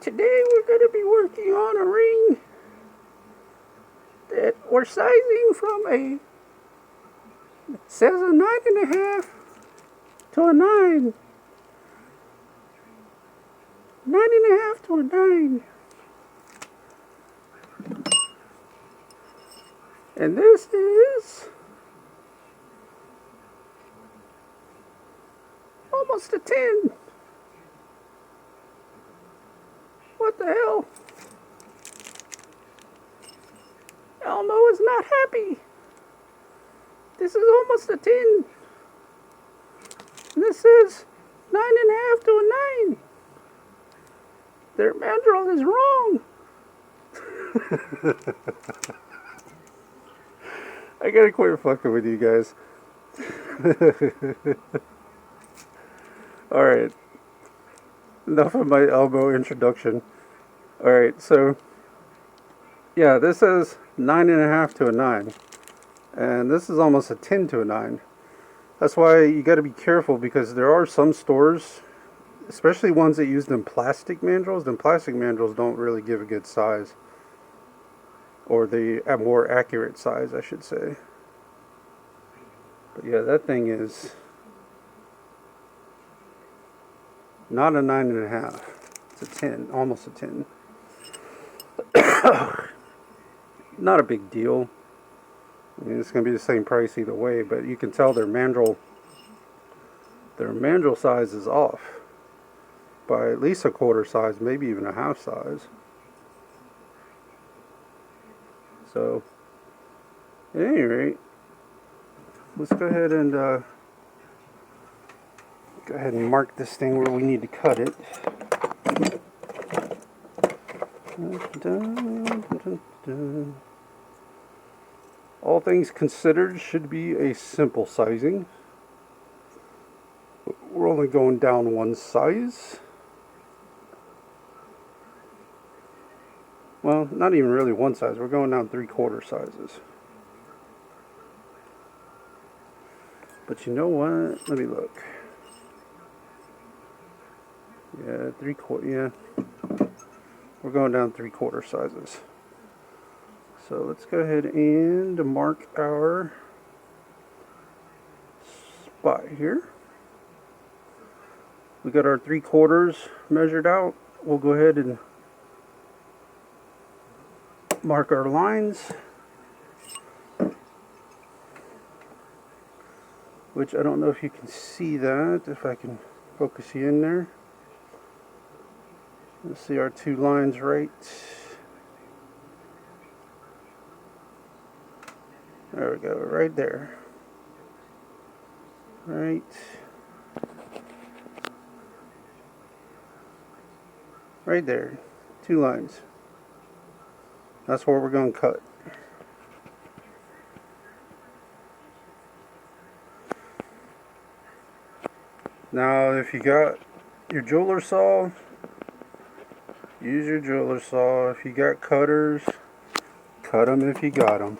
today we're going to be working on a ring that we're sizing from a, it says a 9.5 to a 9. 9.5 to a 9. And this is almost a 10. What the hell? Elmo is not happy. This is almost a 10. And this is 9.5 to a 9. Their mandrel is wrong. I gotta quit fucking with you guys. Alright. Enough of my elbow introduction. Alright, so yeah, this is 9.5 to a 9. And this is almost a 10 to a 9. That's why you gotta be careful, because there are some stores, especially ones that use them plastic mandrels. Them plastic mandrels don't really give a good size. Or the more accurate size, I should say. But yeah, that thing is not a 9.5. It's a 10, almost a 10. Not a big deal. I mean, it's going to be the same price either way, but you can tell their mandrel size is off by at least a quarter size, maybe even a half size. So, at any rate, let's go ahead and mark this thing where we need to cut it. All things considered, should be a simple sizing. We're only going down one size. Well, not even really one size. We're going down 3/4 sizes. But you know what? Let me look. Yeah, 3/4. Yeah, we're going down 3/4 sizes. So let's go ahead and mark our spot here. We got our 3/4 measured out. We'll go ahead and mark our lines, which I don't know if you can see that, if I can focus you in there. Let's see our two lines right. There we go, right there. Right. Right there. Two lines. That's where we're going to cut. Now, if you got your jeweler saw, use your jeweler saw. If you got cutters, cut them if you got them.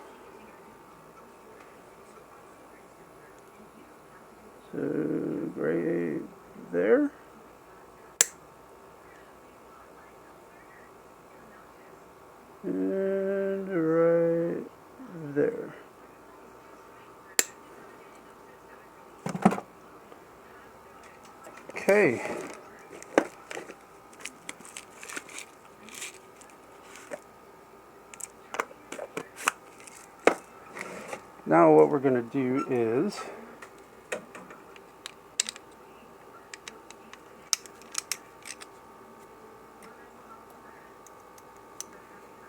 So, right there. And right there. Okay. Now what we're going to do is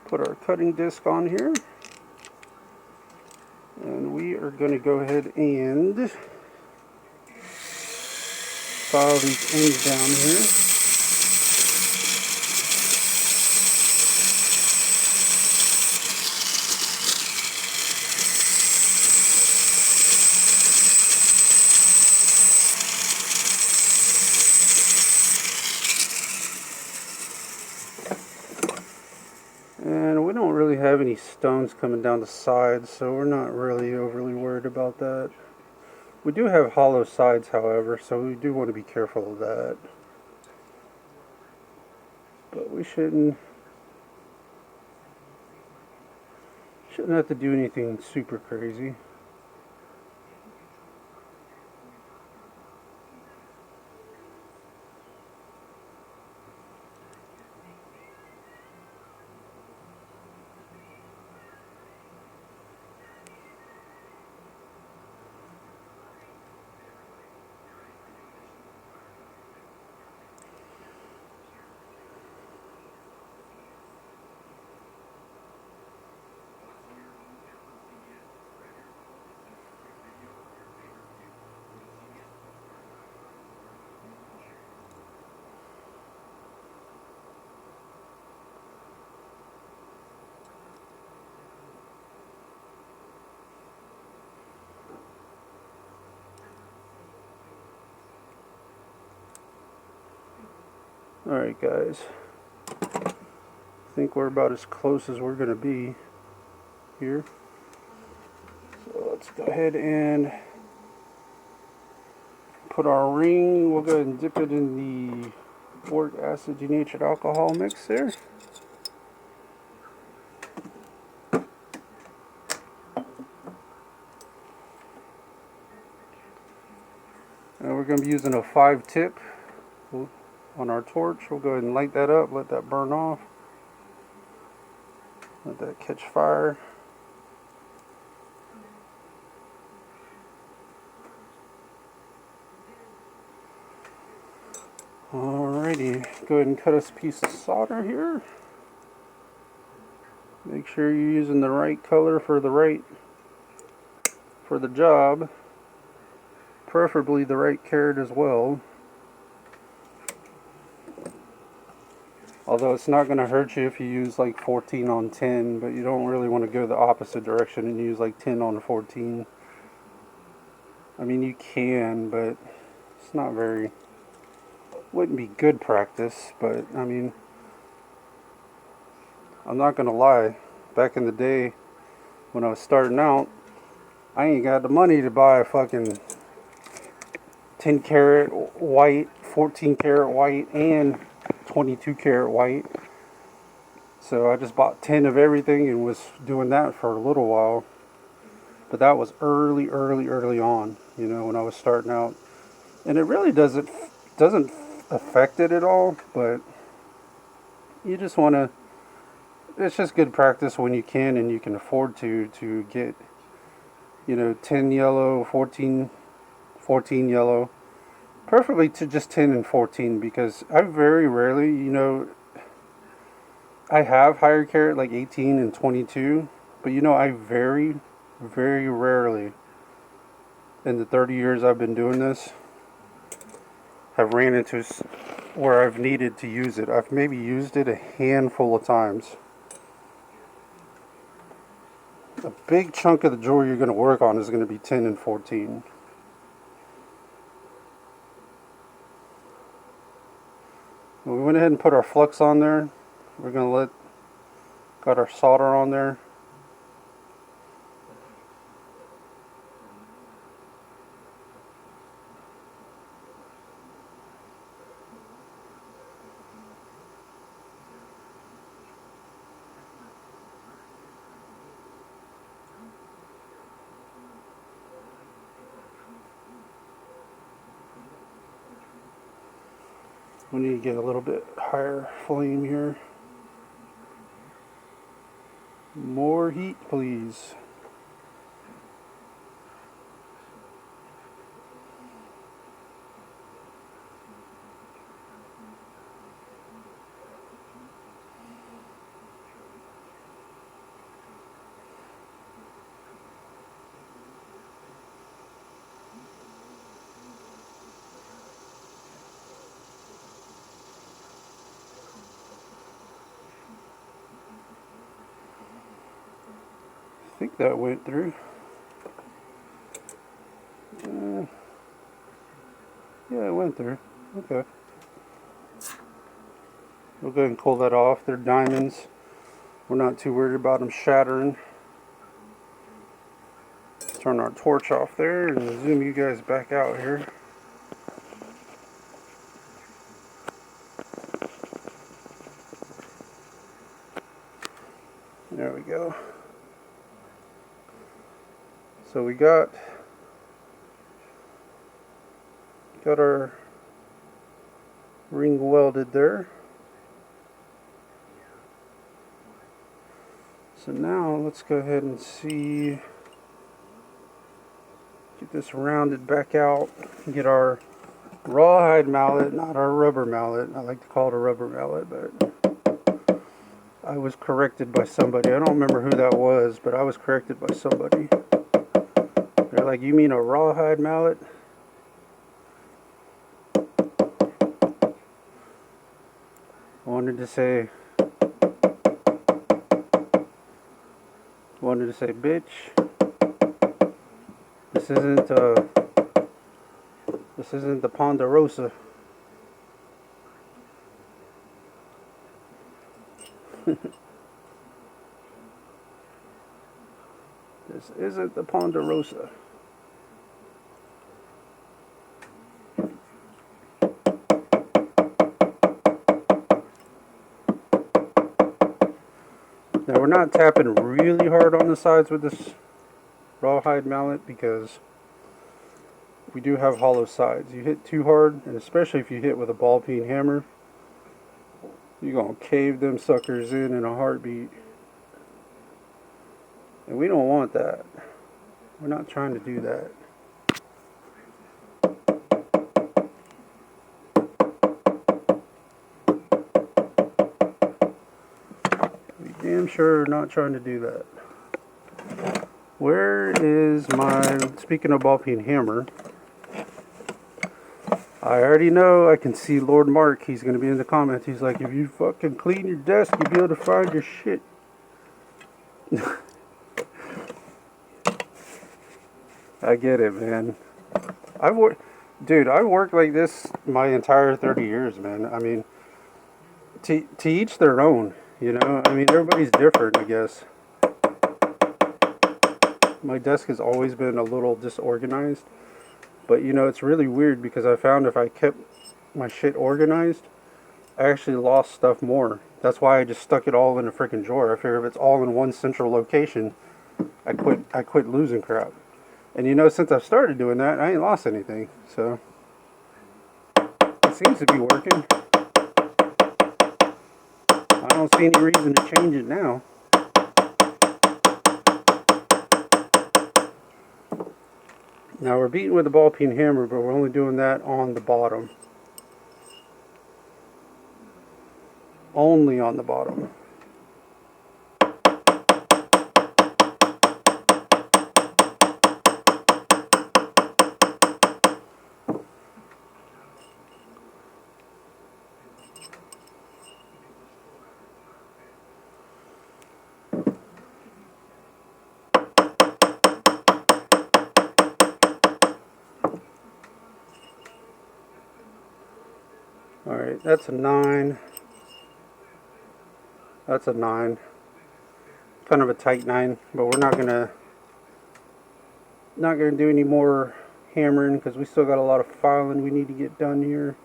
put our cutting disc on here, and we are going to go ahead and file these ends down here. And we don't really have any stones coming down the sides, so we're not really overly worried about that. We do have hollow sides, however, so we do want to be careful of that. But we shouldn't have to do anything super crazy. Alright guys, I think we're about as close as we're going to be here. So let's go ahead and put our ring. We'll go ahead and dip it in the boric acid denatured alcohol mix there. And we're going to be using a 5-tip on our torch. We'll go ahead and light that up, let that burn off, let that catch fire. Alrighty, go ahead and cut us a piece of solder here. Make sure you're using the right color for the job, preferably the right carat as well. Although it's not going to hurt you if you use like 14 on 10, but you don't really want to go the opposite direction and use like 10 on 14. I mean, you can, but it's not very, wouldn't be good practice. But I mean, I'm not going to lie, back in the day when I was starting out, I ain't got the money to buy a fucking 10 karat white, 14 karat white, and 22 karat white. So I just bought 10 of everything and was doing that for a little while. But that was early on, you know, when I was starting out. And it really doesn't affect it at all, but you just want to, it's just good practice when you can and you can afford to get, you know, 10 yellow, 14 yellow. Preferably to just 10 and 14, because I very rarely, you know, I have higher carat like 18 and 22, but you know, I very rarely in the 30 years I've been doing this have ran into where I've needed to use it. I've maybe used it a handful of times. A big chunk of the jewelry you're going to work on is going to be 10 and 14. We went ahead and put our flux on there. We're going to got our solder on there. We need to get a little bit higher flame here. More heat, please. I think that went through. Yeah, it went through. Okay. We'll go ahead and pull that off. They're diamonds. We're not too worried about them shattering. Turn our torch off there and zoom you guys back out here. There we go. So we got our ring welded there. So now let's go ahead and see, get this rounded back out, get our rawhide mallet, not our rubber mallet. I like to call it a rubber mallet, but I was corrected by somebody. I don't remember who that was, but I was corrected by somebody. They're like, you mean a rawhide mallet? I wanted to say, bitch, this isn't the Ponderosa. This isn't the Ponderosa. Now we're not tapping really hard on the sides with this rawhide mallet because we do have hollow sides. You hit too hard, and especially if you hit with a ball peen hammer, you're going to cave them suckers in a heartbeat. And we don't want that. We're not trying to do that. Damn sure not trying to do that. Where is my, speaking of ball peen hammer, I already know, I can see Lord Mark, he's going to be in the comments, he's like, if you fucking clean your desk, you'll be able to find your shit. I get it, man. I worked like this my entire 30 years, man. I mean, to each their own. You know, I mean, everybody's different, I guess. My desk has always been a little disorganized. But, you know, it's really weird because I found if I kept my shit organized, I actually lost stuff more. That's why I just stuck it all in a freaking drawer. I figure if it's all in one central location, I quit losing crap. And, you know, since I've started doing that, I ain't lost anything. So, it seems to be working. I don't see any reason to change it now. Now we're beating with a ball peen hammer, but we're only doing that on the bottom. Only on the bottom. Alright, that's a 9. That's a 9. Kind of a tight 9, but we're not gonna do any more hammering because we still got a lot of filing we need to get done here.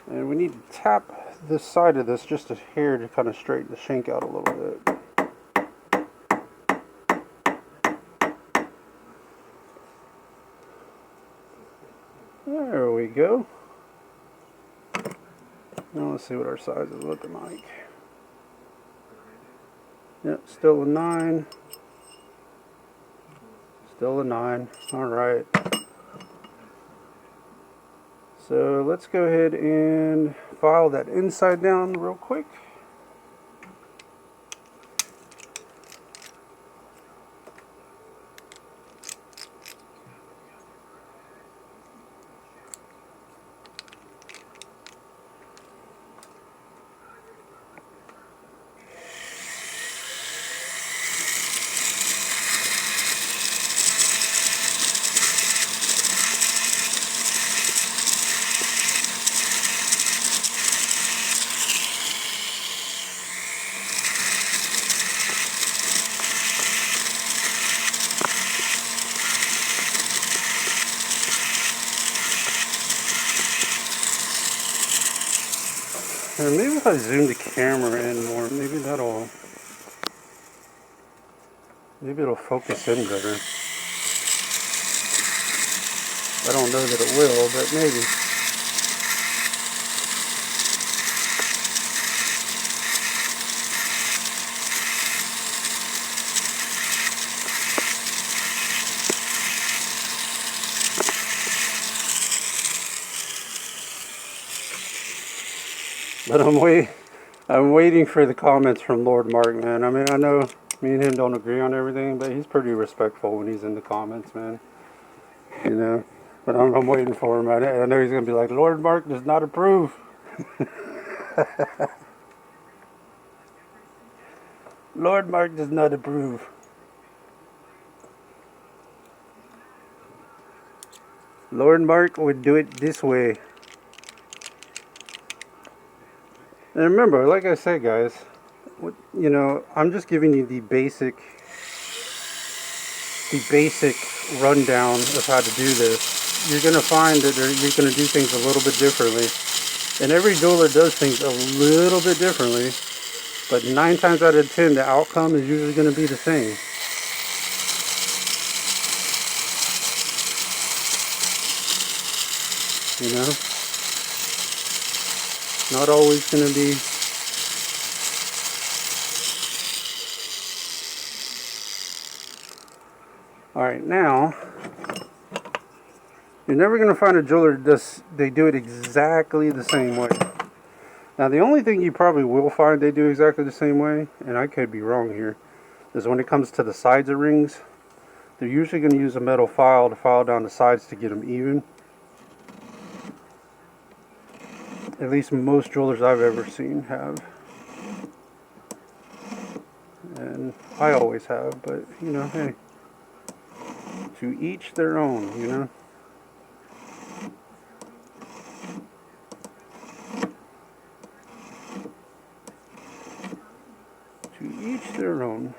And we need to tap this side of this just a hair to kind of straighten the shank out a little bit. There we go. Now let's see what our size is looking like. Yep, still a 9. Still a 9. Alright. So let's go ahead and file that inside down real quick. And maybe if I zoom the camera in more, maybe that'll Maybe it'll focus in better. I don't know that it will, but maybe. But I'm waiting for the comments from Lord Mark, man. I mean, I know me and him don't agree on everything, but he's pretty respectful when he's in the comments, man. You know, but I'm waiting for him. I know he's gonna be like, Lord Mark does not approve. Lord Mark does not approve. Lord Mark would do it this way. And remember, like I said, guys, you know, I'm just giving you the basic rundown of how to do this. You're going to find that you're going to do things a little bit differently. And every jeweler does things a little bit differently. But 9 times out of 10, the outcome is usually going to be the same. You know? Not always going to be... Alright, now... You're never going to find a jeweler they do it exactly the same way. Now, the only thing you probably will find they do exactly the same way, and I could be wrong here, is when it comes to the sides of rings, they're usually going to use a metal file to file down the sides to get them even. At least most jewelers I've ever seen have. And I always have, but, you know, hey. To each their own, you know. To each their own.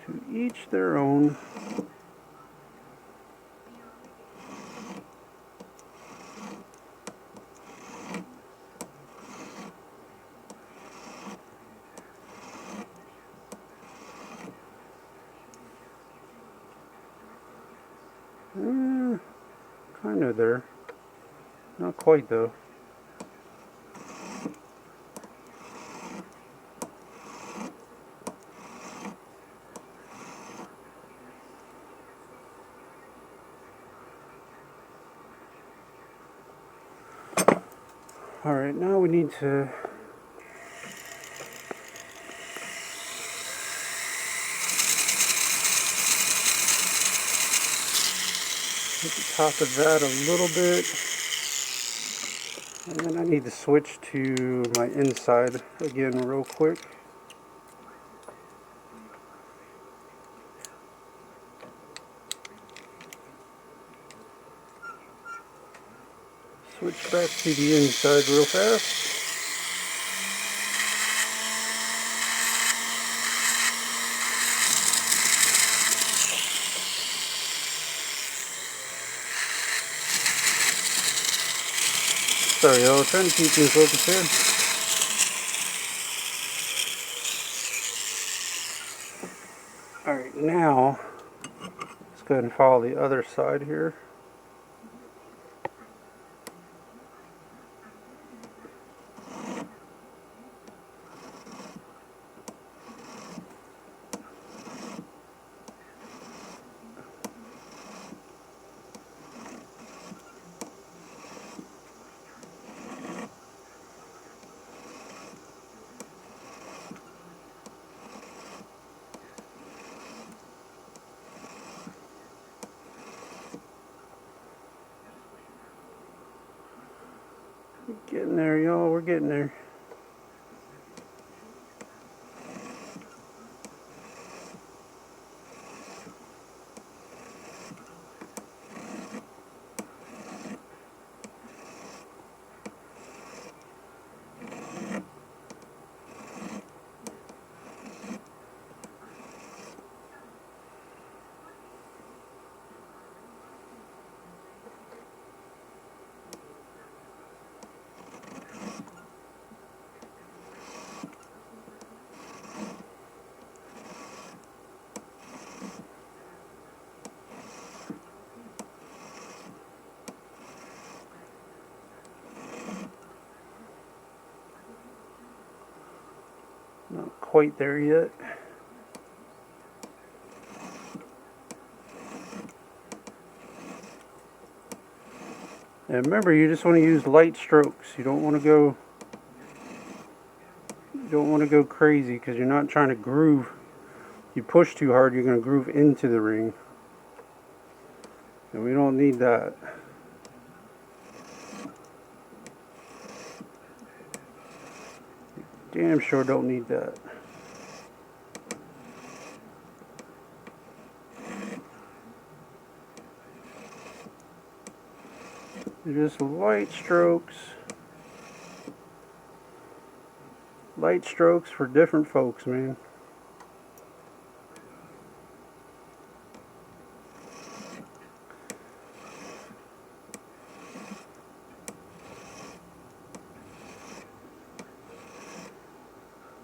To each their own. Kind of there. Not quite though. Alright, now we need to hit the top of that a little bit. And then I need to switch to my inside again real quick. Switch back to the inside real fast. Sorry y'all, trying to keep things focused here. Alright, now let's go ahead and follow the other side here. Getting there, y'all. We're getting there. Not quite there yet. And remember, you just want to use light strokes. You don't want to go crazy, because you're not trying to groove. If you push too hard, you're going to groove into the ring. And we don't need that. Damn sure don't need that. Just light strokes. Light strokes for different folks, man.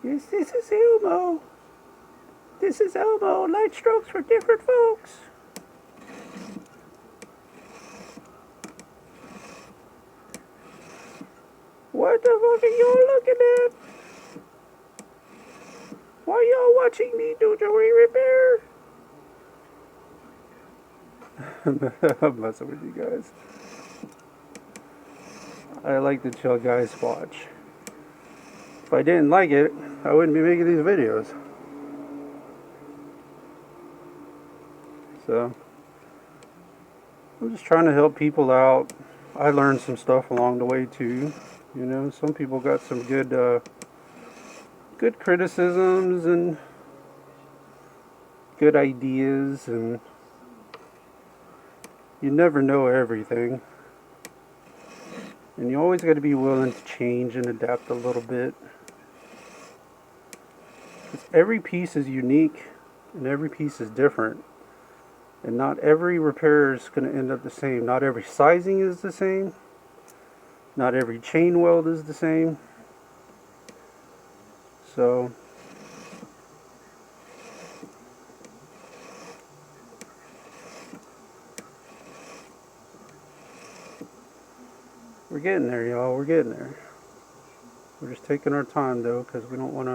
Yes, this is Elmo. This is Elmo. Light strokes for different folks. What the fuck are y'all looking at? Why y'all watching me do jewelry repair? I'm messing with you guys. I like to chill guys watch. If I didn't like it, I wouldn't be making these videos. So, I'm just trying to help people out. I learned some stuff along the way too. You know, some people got some good criticisms and good ideas, and you never know everything. And you always got to be willing to change and adapt a little bit. Because every piece is unique and every piece is different. And not every repair is going to end up the same. Not every sizing is the same. Not every chain weld is the same. So, we're getting there, y'all. We're getting there. We're just taking our time, though, because we don't want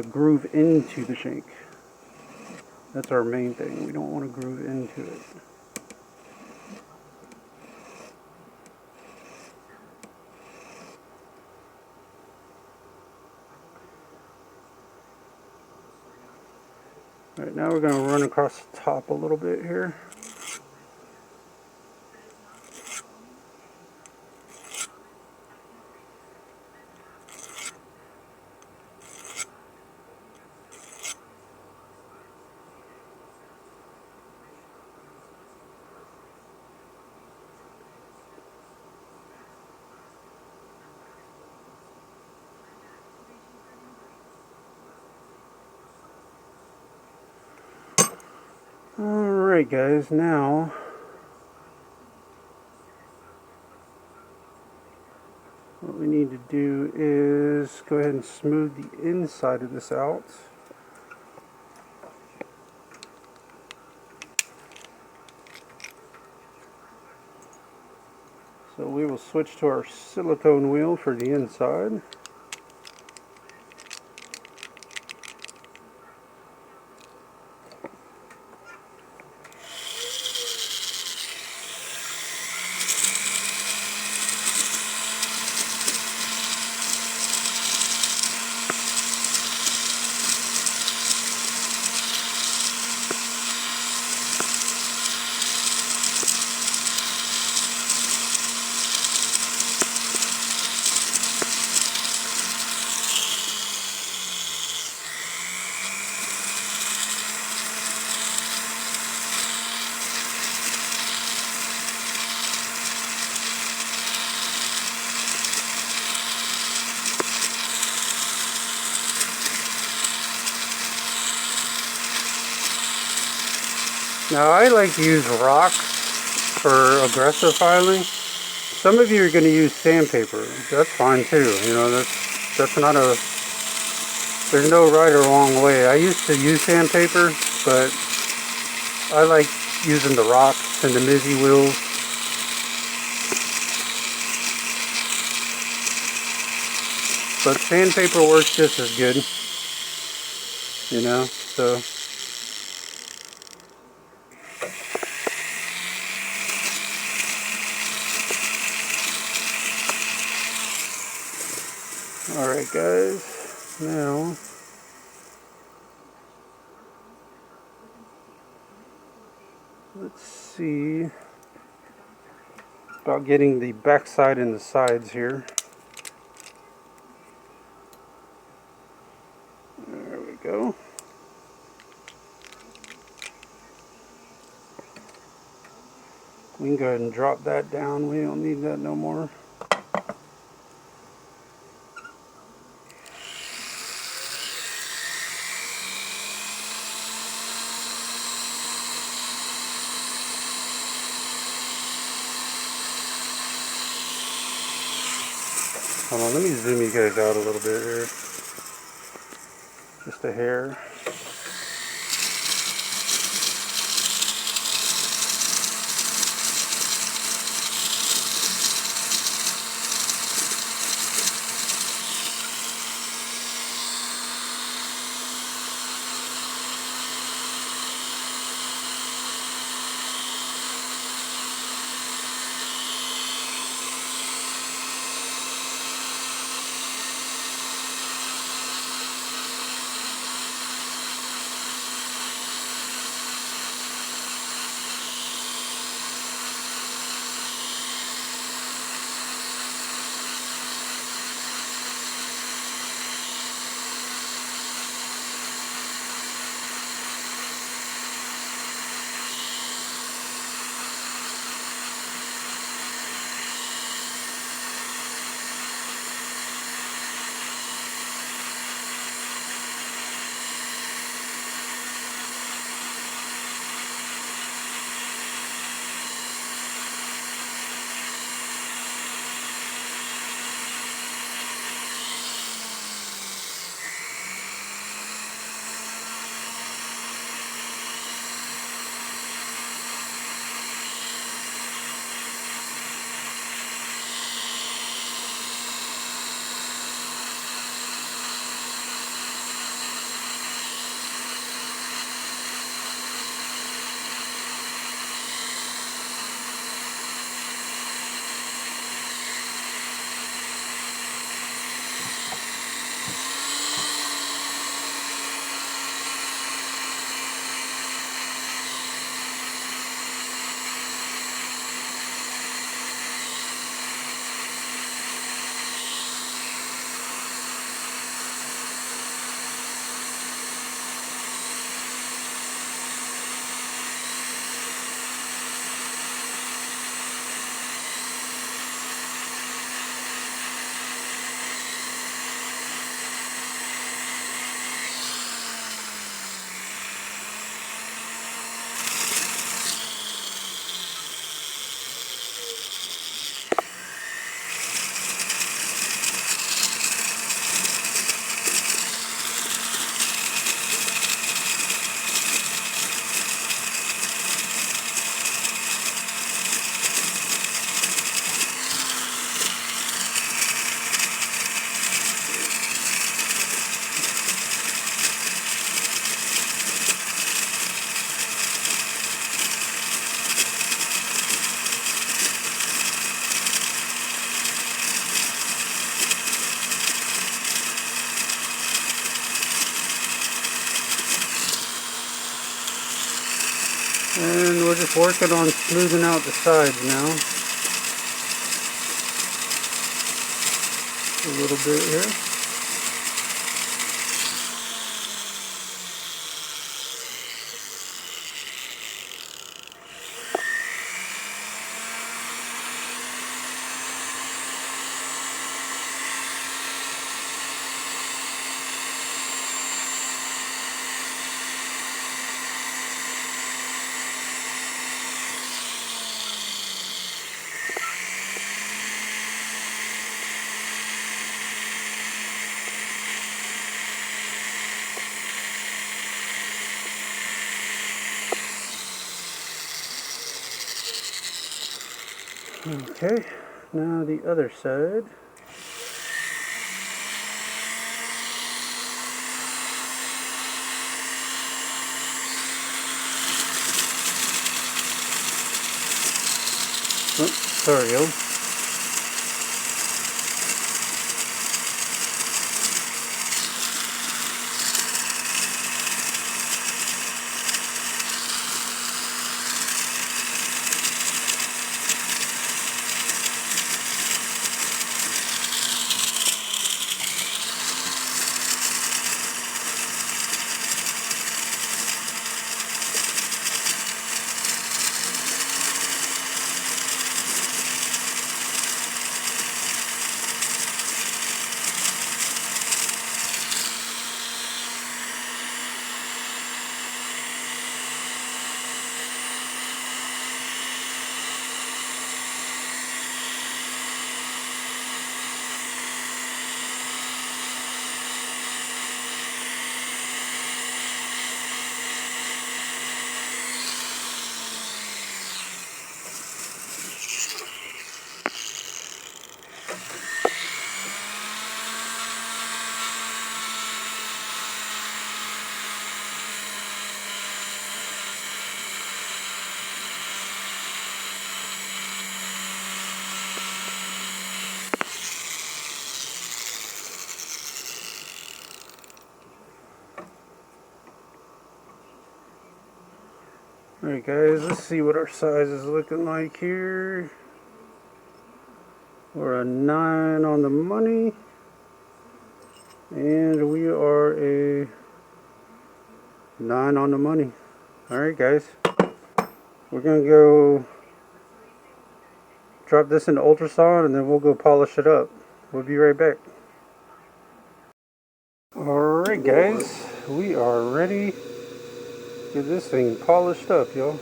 to groove into the shank. That's our main thing. We don't want to groove into it. Alright, now we're going to run across the top a little bit here. Alright guys, now what we need to do is go ahead and smooth the inside of this out. So we will switch to our silicone wheel for the inside. Now I like to use rocks for aggressive filing. Some of you are going to use sandpaper. That's fine too. You know, that's not a, there's no right or wrong way. I used to use sandpaper, but I like using the rocks and the Mizzy wheels. But sandpaper works just as good, you know, so. Alright guys, now let's see about getting the back side and the sides here. There we go. We can go ahead and drop that down. We don't need that no more. Hold on, let me zoom you guys out a little bit here. Just a hair. And we're just working on smoothing out the sides now. A little bit here. Okay, now the other side. Sorry, yo. Alright guys, let's see what our size is looking like here. We're a 9 on the money. And we are a 9 on the money. Alright guys. We're going to go drop this in the ultrasound and then we'll go polish it up. We'll be right back. Alright guys, we are ready. Get this thing polished up, y'all.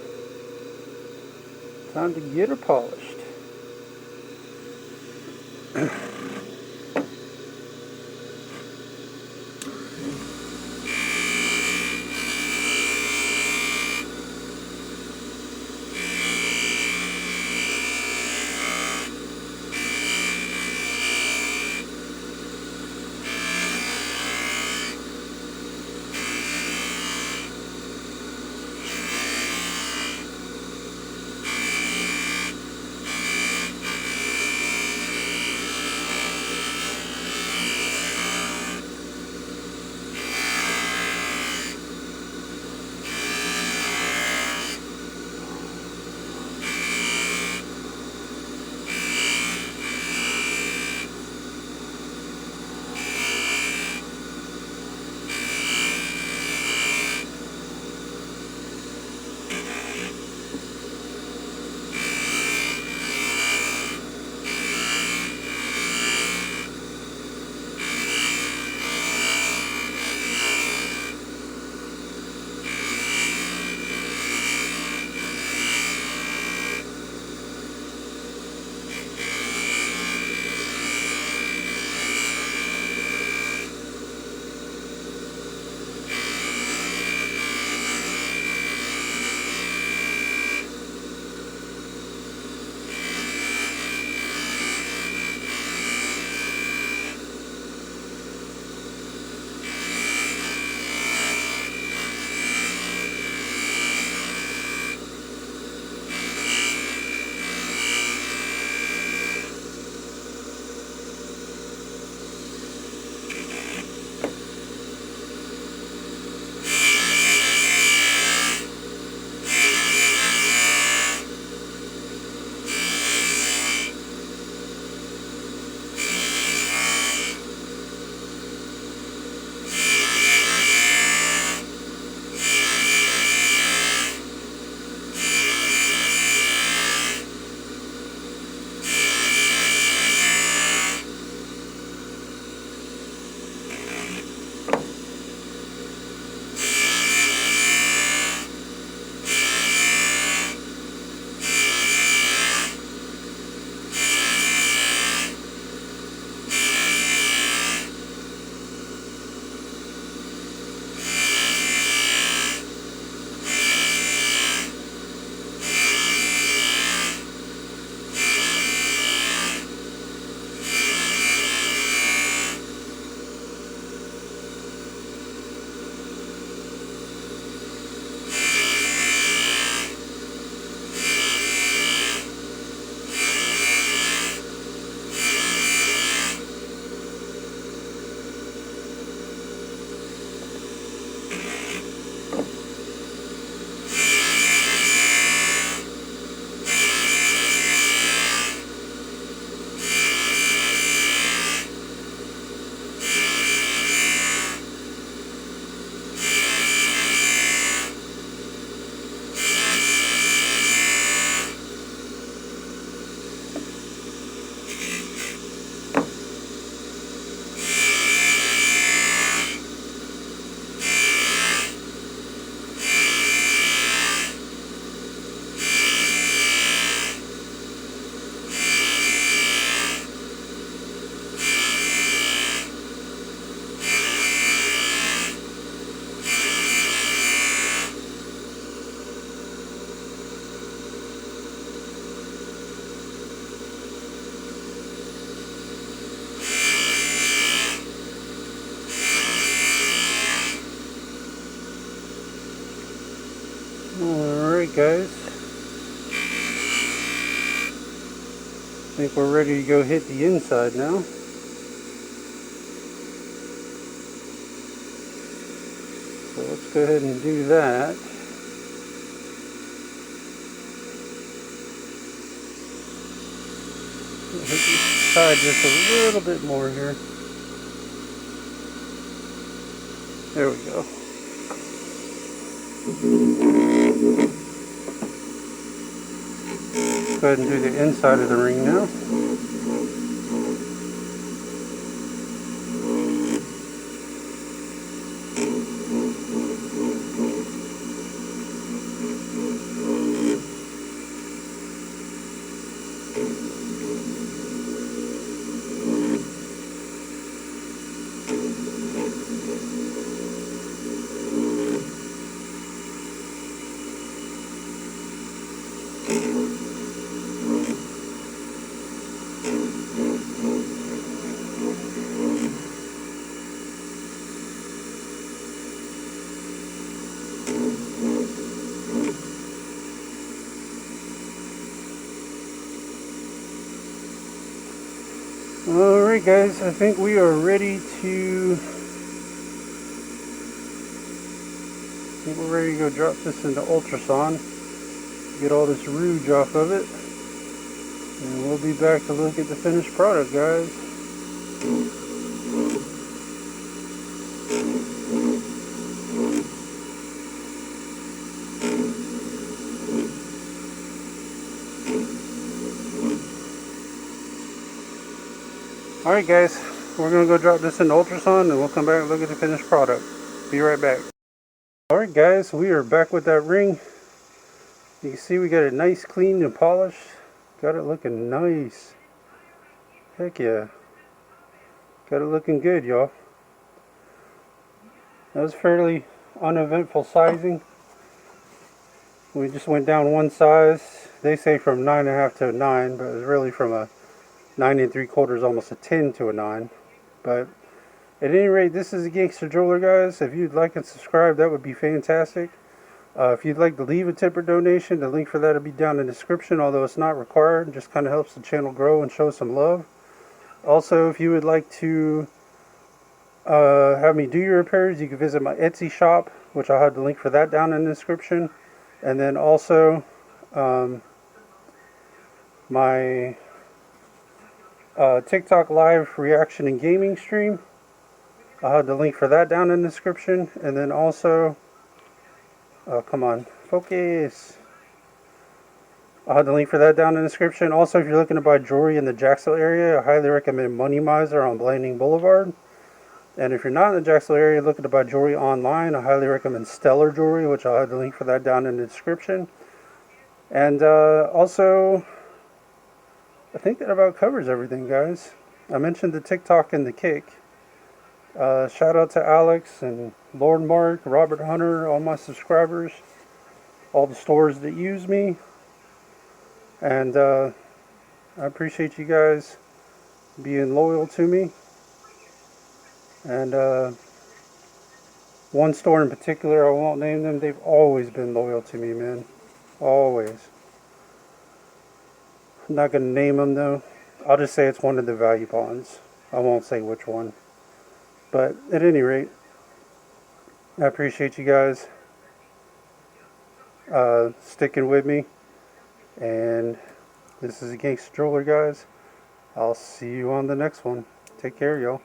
Time to get her polished. think we're ready to go hit the inside now. So let's go ahead and do that. Hit the side just a little bit more here. There we go. Go ahead and do the inside of the ring now. Alright guys, I think we are ready to go drop this into ultrasound, get all this rouge off of it, and we'll be back to look at the finished product, guys. Alright guys, we're going to go drop this into ultrasound and we'll come back and look at the finished product. Be right back. Alright guys, we are back with that ring. You can see we got it nice, clean, and polished. Got it looking nice. Heck yeah. Got it looking good, y'all. That was fairly uneventful sizing. We just went down one size. They say from 9.5 to a 9, but it was really from a 9 3/4, almost a 10 to a 9. But at any rate, this is a Gangster Jeweler, guys. If you'd like and subscribe, that would be fantastic. If you'd like to leave a tip or donation, the link for that will be down in the description, although it's not required. It just kind of helps the channel grow and show some love. Also, if you would like to have me do your repairs, you can visit my Etsy shop, which I'll have the link for that down in the description. And then also my TikTok live reaction and gaming stream. I'll have the link for that down in the description. And then also, oh come on, focus. I'll have the link for that down in the description. Also, if you're looking to buy jewelry in the Jacksonville area, I highly recommend Money Miser on Blanding Boulevard. And if you're not in the Jacksonville area looking to buy jewelry online, I highly recommend Stellar Jewelry, which I'll have the link for that down in the description. And also, I think that about covers everything, guys. I mentioned the TikTok and the Kick. Shout out to Alex and Lord Mark, Robert Hunter, all my subscribers, all the stores that use me. And I appreciate you guys being loyal to me. And one store in particular, I won't name them, they've always been loyal to me, man. Always. I'm not going to name them though. I'll just say it's one of the value bonds. I won't say which one. But at any rate, I appreciate you guys sticking with me. And this is a Gangster Jeweler, guys. I'll see you on the next one. Take care, y'all.